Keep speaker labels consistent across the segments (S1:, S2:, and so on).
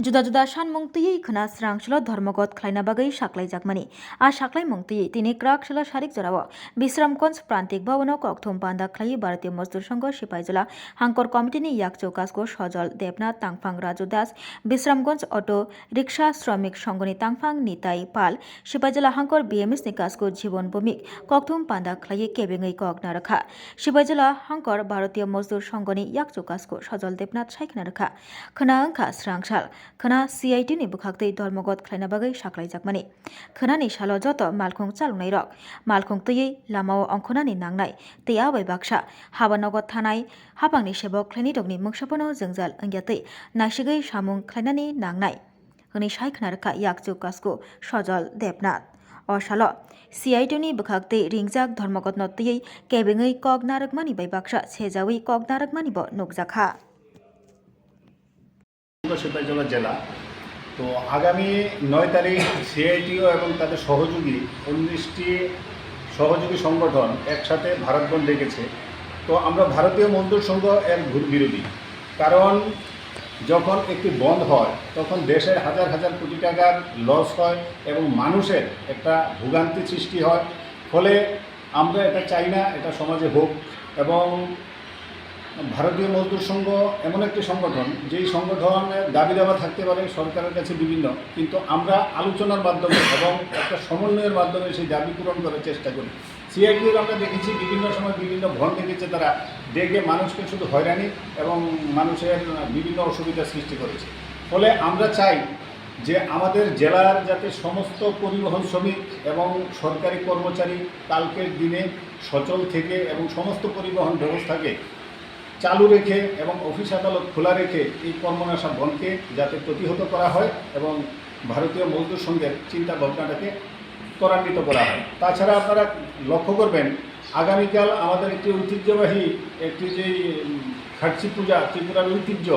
S1: जुदा सानमुं tui khana srangshlo धर्मगत khलायना bagui saklaijak a saklaimung tui tini krakshlo sharik jorao Bisramganj prantik bhawono kokthum panda khlai Bharatiya Mazdur Sangh Sipaijala Hangkor Committee ni yakcho kasko Sojol Debnath Tangphang Raju Das Bisramganj Auto Riksha Shramik Sangh Tangphang Nitai Pal Sipaijala Hangkor BMS ni kasko Jibon Bhumik kokthum panda khlai kebengui kokna rakha Sipaijala Hangkor Bharatiya Mazdur Sangh ni yakcho kasko Sojol Debnath saikna rakha khana angkha srangshal khana CIT ni bukhaktei धर्मगत khलायना bagui saklaijak khana ni salo joto malkhung chalungnai rok malkhung tui lamao angkhonani nangnai tei abai baksa habanogot thanai habangni sebok khlaini rokni mungsapono jongjal ongyatai nasigui samung khlainani nangnai honi saikhna rakha yakchu kasko Sojol Debnath o salo CIT ni bukhaktei ringjak धर्मगत no tui kebengui kok narakmani bai baksa sejawi kok narakmani bo nukjakha
S2: Sepahijala জেলা তো আগামী 9 তারিখ CITO এবং তাদের সহযোগী 19টি সহযোগী সংগঠন একসাথে ভারত বন্ধ ডেকেছে। তো আমরা ভারতীয় মজদুর সংঘ এর বিরোধী, কারণ যখন একটি বন্ধ হয় তখন দেশের হাজার হাজার কোটি টাকার লস হয় এবং মানুষের একটা ভোগান্তি সৃষ্টি হয়। ফলে আমরা এটা চাই না এটা সমাজে হোক। এবং ভারতীয় মজদুর সংঘ এমন একটি সংগঠন যেই সংগঠনের দাবি দাবা থাকতে পারে সরকারের কাছে বিভিন্ন, কিন্তু আমরা আলোচনার মাধ্যমে এবং একটা সমন্বয়ের মাধ্যমে সেই দাবি পূরণ করার চেষ্টা করি। সিআইটির আমরা দেখেছি বিভিন্ন সময় বিভিন্ন ভন ডেকেছে, তারা ডেকে মানুষকে শুধু হয়রানি এবং মানুষের বিভিন্ন অসুবিধার সৃষ্টি করেছে। ফলে আমরা চাই যে আমাদের জেলার যাতে সমস্ত পরিবহন শ্রমিক এবং সরকারি কর্মচারী কালকের দিনে সচল থেকে এবং সমস্ত পরিবহন ব্যবস্থাকে চালু রেখে এবং অফিস আদালত খোলা রেখে এই কর্মনাশা বন্ধকে যাতে প্রতিহত করা হয় এবং ভারতীয় মজদুর সংঘের চিন্তা ভাবনাটাকে ত্বরান্বিত করা হয়। তাছাড়া আপনারা লক্ষ্য করবেন আগামীকাল আমাদের একটি ঐতিহ্যবাহী একটি যেই খাটসি পূজা ত্রিপুরার ঐতিহ্য,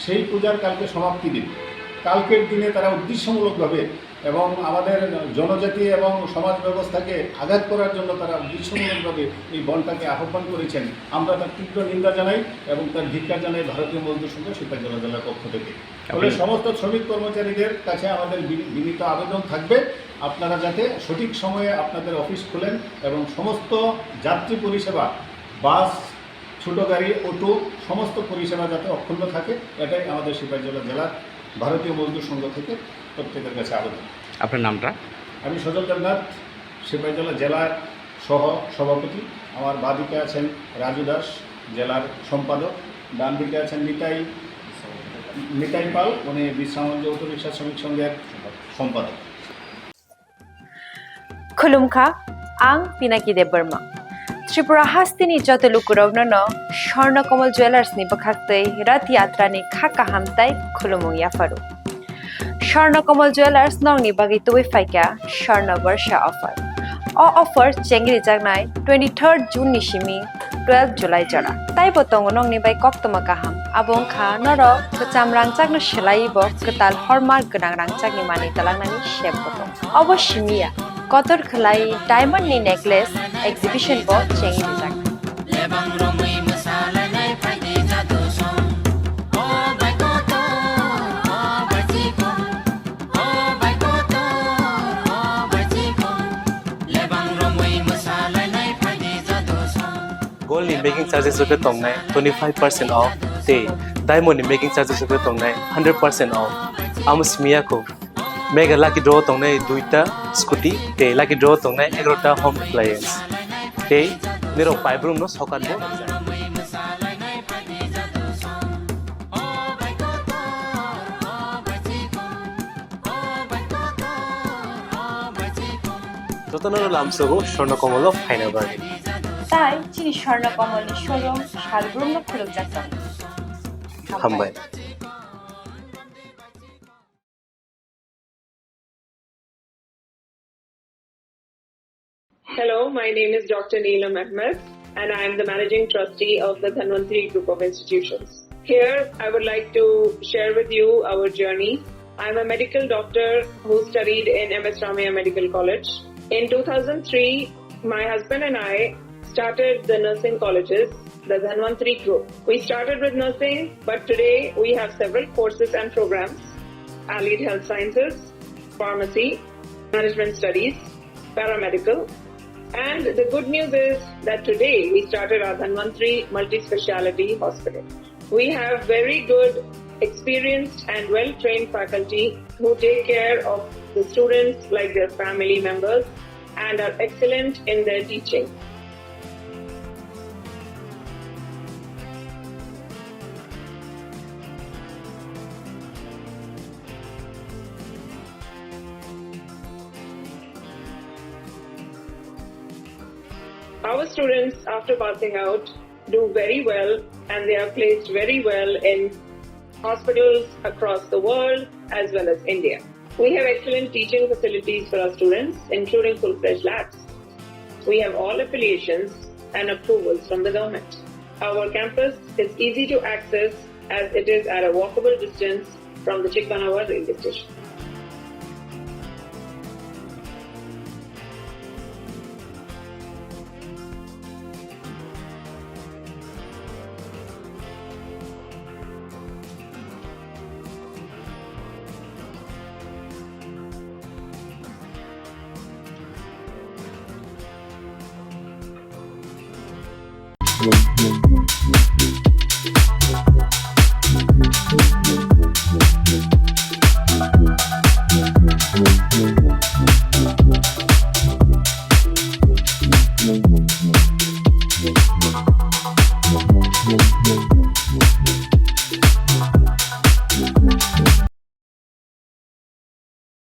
S2: সেই পূজার কালকে সমাপ্তি দিন। কালকের দিনে তারা উদ্দেশ্যমূলকভাবে এবং আমাদের জনজাতি এবং সমাজ ব্যবস্থাকে আঘাত করার জন্য তারা উদ্দেশ্যমূলকভাবে এই বনটাকে আহ্বান করেছেন। আমরা তার তীব্র নিন্দা জানাই এবং তার ধিক্কার জানাই ভারতীয় মজদুর সংঘ সিপাহীজলা জেলার পক্ষ থেকে। ফলে সমস্ত শ্রমিক কর্মচারীদের কাছে আমাদের বিনীত আবেদন থাকবে, আপনারা যাতে সঠিক সময়ে আপনাদের অফিস খোলেন এবং সমস্ত যাত্রী পরিষেবা বাস, ছোট গাড়ি, অটো সমস্ত পরিষেবা যাতে অক্ষুণ্ণ থাকে, এটাই আমাদের সিপাহীজলা জেলার ভারতীয় মজদুর সংঘ থেকে প্রত্যেকের কাছে আবেদন।
S3: আপনার নামটা?
S2: আমি সজল দেবনাথ, সিপাহীজলা জেলার সহ সভাপতি। আমার বাদিকে আছেন রাজু দাস, জেলার সম্পাদক। ডান দিকে আছেন নিতাই পাল, উনি বিশ্রামগঞ্জ অটো রিক্সা শ্রমিক সংঘের সম্পাদক।
S4: खुलुमखा आं पिनाकी देब बर्मा त्रिपुरा हास्तिनि जत लुकुरावनो स्वर्णकमल ज्वेलार्सनि बखाक्तै रथ यात्रानि खाका हामताय खुलुमुं याफारु स्वर्णकमल ज्वेलार्स नंगनि बागै तुबै फाइका स्वर्ण वर्षा अफर अफर चेंगरि जागनाय 23 जून निसिमी 12 जुलाई जरा ताइबो तंग नंगनि बाय कक्तमा गाहाम आबुं खा नर कचाम रांचागनो सेलाइबो कताल हरमार्क गोनां रांचागनि मानि तलांनानि शेबबो अवश्यमिया कतर खलाई डायमंड नि नेकलेस एग्जिबिशन बो चेंगि जाग
S3: गोल्ड नि मेकिंग चार्जेस रुपे तंगनाय 25% ऑफ ते डायमंड नि मेकिंग चार्जेस रुपे तंगनाय 100% ऑफ आमुस्मिया को मेगा लाकी ड्रॉ तंगनाय 2टा स्कूटी ते लाकी ड्रॉ तंगनाय 11टा होम अप्लायंस ते निरो पाइप रूम नो सकान बो যতনর লামসগো স্বর্ণকমল ফাইনা বাগে
S4: তাই চিনি স্বর্ণকমলনি শোরুম শালগ্রাম খুলুক যাচ্ছেন
S3: হামবাই।
S5: Hello, my name is Dr. Neelam Ahmed and I am the Managing Trustee of the Dhanvantri Group of Institutions. Here, I would like to share with you our journey. I am a medical doctor who studied in MS Ramaiah Medical College. In 2003, my husband and I started the nursing colleges, the Dhanvantri Group. We started with nursing, but today we have several courses and programs. allied health sciences, pharmacy, management studies, paramedical. And the good news is that today we started our Dhanvantri multi-speciality hospital. We have very good, experienced and well-trained faculty who take care of the students like their family members and are excellent in their teaching. Our students, after passing out, do very well and they are placed very well in hospitals across the world as well as India. We have excellent teaching facilities for our students, including full-fledged labs. We have all affiliations and approvals from the government. Our campus is easy to access as it is at a walkable distance from the Chikpanawar railway station.